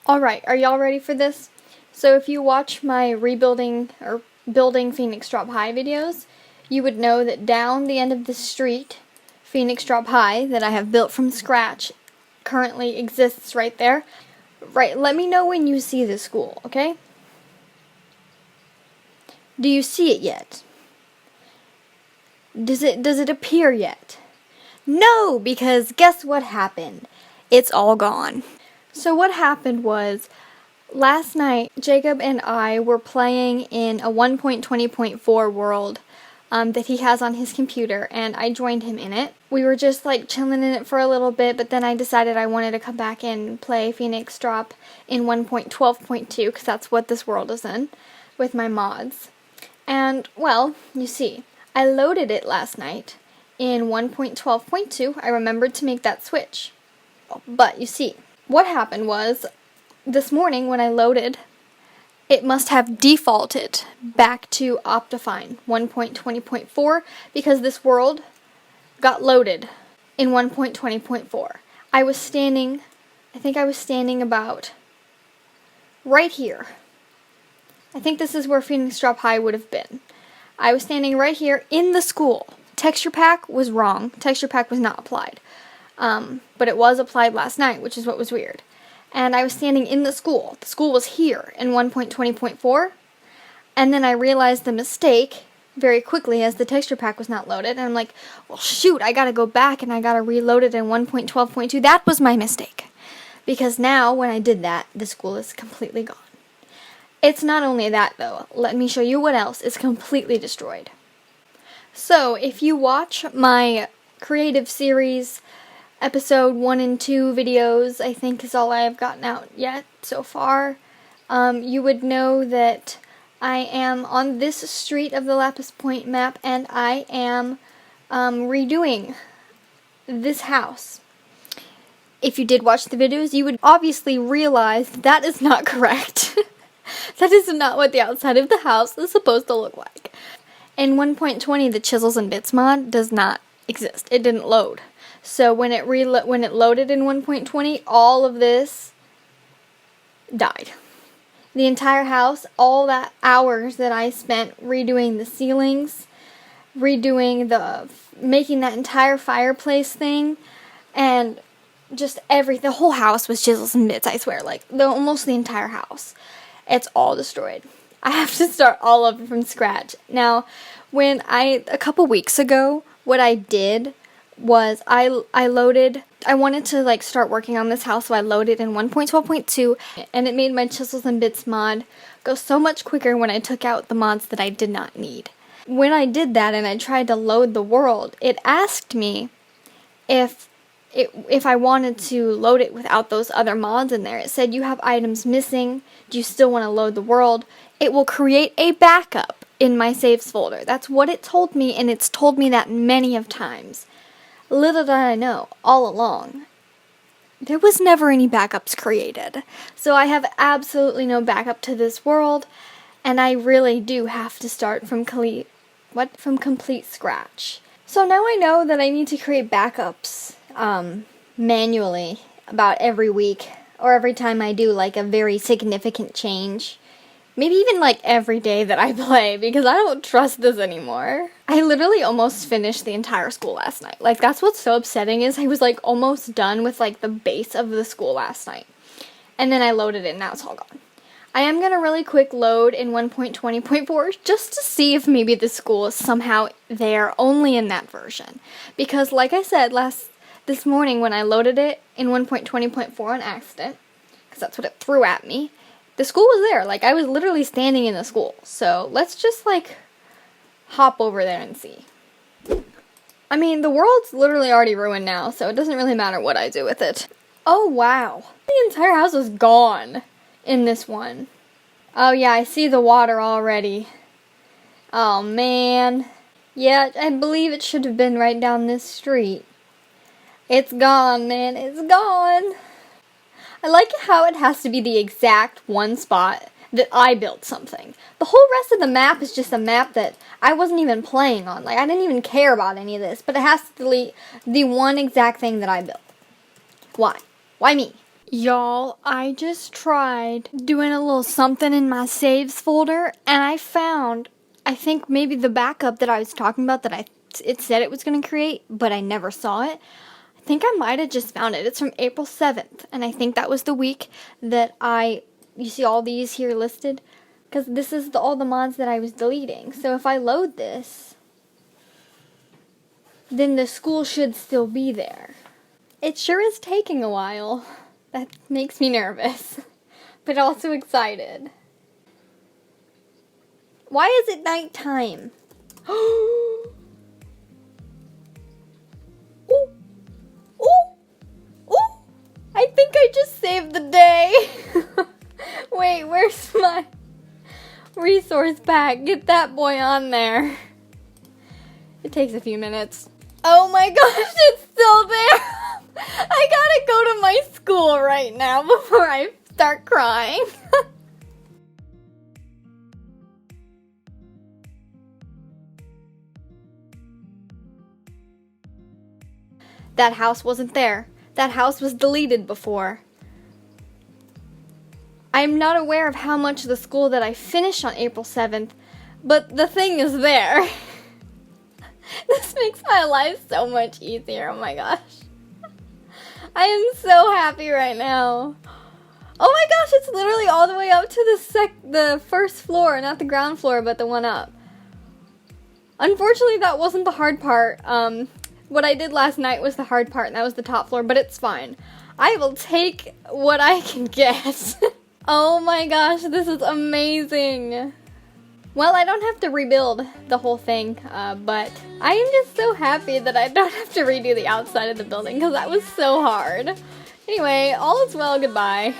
Alright, are y'all ready for this? So if you watch my rebuilding or building Phoenix Drop High videos, you would know that down the end of the street, Phoenix Drop High, that I have built from scratch, currently exists right there. Right, let me know when you see the school, okay? Do you see it yet? Does it appear yet? No, because guess what happened? It's all gone. So what happened was, last night, Jacob and I were playing in a 1.20.4 world that he has on his computer, and I joined him in it. We were just like chilling in it for a little bit, but then I decided I wanted to come back and play Phoenix Drop in 1.12.2, because that's what this world is in, with my mods. And, well, you see, I loaded it last night in 1.12.2. I remembered to make that switch. But, you see, what happened was, this morning when I loaded, it must have defaulted back to Optifine 1.20.4 because this world got loaded in 1.20.4. I think I was standing about right here. I think this is where Phoenix Drop High would have been. I was standing right here in the school. Texture pack was wrong. Texture pack was not applied. But it was applied last night, which is what was weird. And I was standing in the school. The school was here in 1.20.4. And then I realized the mistake very quickly as the texture pack was not loaded. And I'm like, well, shoot, I gotta go back and I gotta reload it in 1.12.2. That was my mistake. Because now, when I did that, the school is completely gone. It's not only that, though. Let me show you what else is completely destroyed. So, if you watch my creative series, episode 1 and 2 videos, I think is all I have gotten out yet so far, you would know that I am on this street of the Lapis Point map, and I am redoing this house. If you did watch the videos, you would obviously realize that is not correct. That is not what the outside of the house is supposed to look like. In 1.20, the Chisels and Bits mod does not exist. It didn't load. So when it loaded in 1.20, all of this died. The entire house, all that hours that I spent redoing the ceilings, making that entire fireplace thing, and just the whole house was Chisels and Bits, I swear, like almost the entire house. It's all destroyed. I have to start all over from scratch. Now, a couple weeks ago, what I did was I wanted to start working on this house, so I loaded in 1.12.2, and it made my Chisels and Bits mod go so much quicker when I took out the mods that I did not need. When I did that and I tried to load the world, it asked me if I wanted to load it without those other mods in there. It said, you have items missing. Do you still want to load the world? It will create a backup in my saves folder. That's what it told me, and it's told me that many of times. Little did I know, all along, there was never any backups created. So I have absolutely no backup to this world, and I really do have to start from complete scratch. So now I know that I need to create backups manually about every week, or every time I do a very significant change. Maybe even every day that I play, because I don't trust this anymore. I literally almost finished the entire school last night. That's what's so upsetting, is I was almost done with the base of the school last night. And then I loaded it and now it's all gone. I am going to really quick load in 1.20.4 just to see if maybe the school is somehow there only in that version. Because like I said this morning when I loaded it in 1.20.4 on accident, because that's what it threw at me, the school was there. I was literally standing in the school. So let's just hop over there and see. I mean, the world's literally already ruined now, so it doesn't really matter what I do with it. Oh wow, the entire house is gone in this one. Oh yeah, I see the water already. Oh man. Yeah, I believe it should have been right down this street. It's gone, man. It's gone. I like how it has to be the exact one spot that I built something. The whole rest of the map is just a map that I wasn't even playing on. I didn't even care about any of this, but it has to delete the one exact thing that I built. Why? Why me? Y'all, I just tried doing a little something in my saves folder, and I found, I think maybe the backup that I was talking about that it said it was going to create, but I never saw it. I think I might have just found it. It's from April 7th, and I think that was the week that you see all these here listed, because this is all the mods that I was deleting. So if I load this, then the school should still be there. It sure is taking a while. That makes me nervous, but also excited. Why is it nighttime? Ooh! Ooh! Ooh! I think I just saved the day. Wait, where's my resource pack? Get that boy on there. It takes a few minutes. Oh my gosh, it's still there. I gotta go to my school right now before I start crying. That house wasn't there. That house was deleted before. I am not aware of how much of the school that I finished on April 7th, but the thing is there. This makes my life so much easier, oh my gosh. I am so happy right now. Oh my gosh, it's literally all the way up to the first floor, not the ground floor, but the one up. Unfortunately, that wasn't the hard part. What I did last night was the hard part, and that was the top floor, but it's fine. I will take what I can get. Oh my gosh, this is amazing. Well, I don't have to rebuild the whole thing, but I am just so happy that I don't have to redo the outside of the building, because that was so hard. Anyway, all is well, goodbye.